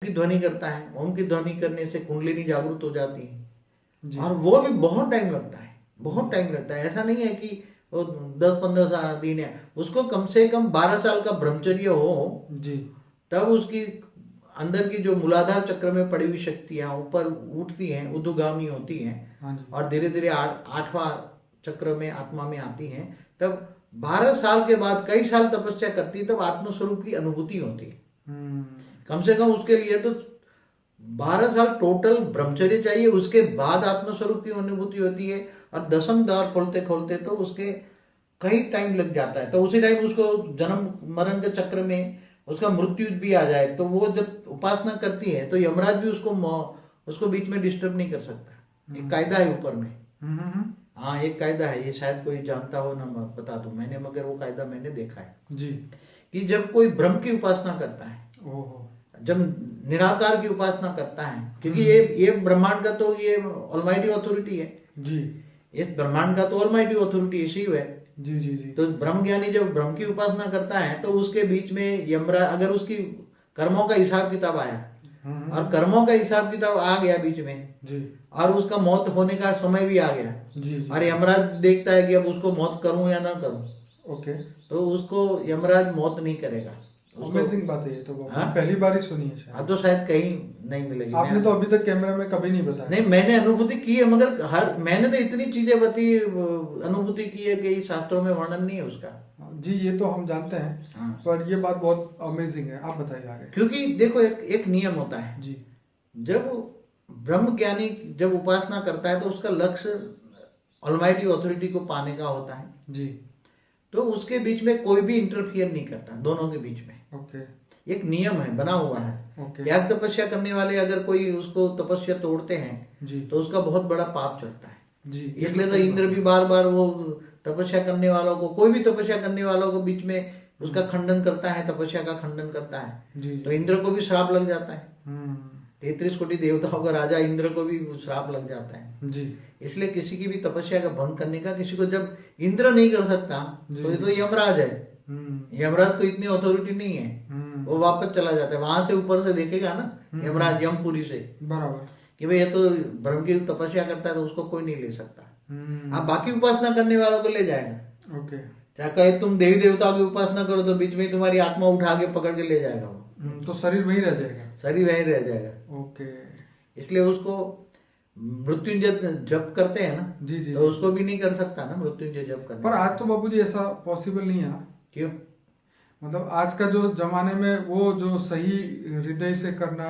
की ध्वनि करता है, ओम की ध्वनि करने से कुंडलिनी जागृत हो जाती है। जी। और वो भी बहुत टाइम लगता है, बहुत टाइम लगता है। ऐसा नहीं है कि वो 10-15 दिन है, उसको कम से कम 12 साल का ब्रह्मचर्य हो, जी। तब उसकी अंदर की जो मूलाधार चक्र में पड़ी हुई शक्तियां ऊपर उठती हैं, ऊर्ध्वगामी होती हैं, हाँ जी। और धीरे धीरे आठवां चक्र में आत्मा में आती हैं। तब 12 साल के बाद कई साल तपस्या करती है, तब आत्मस्वरूप की अनुभूति होती है। कम से कम उसके लिए तो 12 साल टोटल ब्रह्मचर्य चाहिए, उसके बाद आत्मस्वरूप की अनुभूति होती है। और 10वें द्वार खोलते खोलते तो उसके कई टाइम लग जाता है। तो उसी टाइम उसको जन्म मरण के चक्र में उसका मृत्यु भी आ जाए, तो वो जब उपासना करती है तो यमराज भी उसको बीच में डिस्टर्ब नहीं कर सकता। एक कायदा है ऊपर में। हाँ, एक कायदा है, ये शायद कोई जानता हो ना, मैं बता दूं मैंने, मगर वो कायदा मैंने देखा है जी। कि जब कोई ब्रह्म की उपासना करता है, ओहो। जब निराकार की उपासना करता है, क्योंकि ये ब्रह्मांड का तो ये ऑलमाइटी अथॉरिटी है जी। इस ब्रह्मांड का तो ऑलमाइटी अथॉरिटी शिव है। जी जी जी। तो ब्रह्म ज्ञानी जब ब्रह्म की उपासना करता है, तो उसके बीच में यमराज, अगर उसकी कर्मों का हिसाब किताब आया और कर्मों का हिसाब किताब आ गया बीच में, जी। और उसका मौत होने का समय भी आ गया, जी जी। और यमराज देखता है कि अब उसको मौत करूं या ना करूं, ओके। तो उसको यमराज मौत नहीं करेगा उसको। अमेजिंग बात है ये तो, हाँ? पहली बार ही सुनी है हाँ, शायद। तो शायद कहीं नहीं मिलेगी। आपने तो अभी तक कैमरा में कभी नहीं बताया। नहीं, मैंने अनुभूति की है, मगर मैंने तो इतनी चीजें अनुभूति की है कि शास्त्रों में वर्णन नहीं है उसका। जी, ये तो हम जानते हैं। हाँ। पर ये बात बहुत अमेजिंग है, आप बताइए आगे। क्योंकि देखो, एक नियम होता है। जी। जब ब्रह्म ज्ञानी जब उपासना करता है, तो उसका लक्ष्य ऑलमाइटी अथॉरिटी को पाने का होता है। जी। तो उसके बीच में कोई भी इंटरफियर नहीं करता, दोनों के बीच में। ओके। एक नियम है, बना हुआ है। ओके। त्याग तपस्या करने वाले अगर कोई उसको तपस्या तोड़ते हैं, जी। तो उसका बहुत बड़ा पाप चलता है। जी, इसलिए तो इंद्र भी बार बार वो तपस्या करने वालों को, कोई भी तपस्या करने वालों को बीच में उसका खंडन करता है, तपस्या का खंडन करता है। जी। तो इंद्र को भी श्राप लग जाता है। 33 कोटि देवताओं का राजा इंद्र को भी श्राप लग जाता है। जी। इसलिए किसी की भी तपस्या का भंग करने का, किसी को जब इंद्र नहीं कर सकता, तो ये तो यमराज है। यमराज को इतनी अथॉरिटी नहीं है, वो वापस चला जाता है। वहां से ऊपर से देखेगा ना यमराज, यमपुरी से, बराबर, कि भाई ये तो ब्रह्म की तपस्या करता है, तो उसको कोई नहीं ले सकता। आप बाकी उपासना करने वालों को ले जाएगा। ओके। चाहे कहे तुम देवी देवताओं की उपासना करो, तो बीच में ही तुम्हारी आत्मा उठा के पकड़ के ले जाएगा वो। तो शरीर वहीं रह जाएगा। शरीर वहीं रह जाएगा। ओके। इसलिए उसको मृत्युंजय जप करते हैं ना, जी जी तो जी। उसको भी नहीं कर सकता ना मृत्युंजय जप करने। पर आज तो बाबूजी ऐसा पॉसिबल नहीं है ना। क्यों? मतलब आज का जो जमाने में वो जो सही हृदय से करना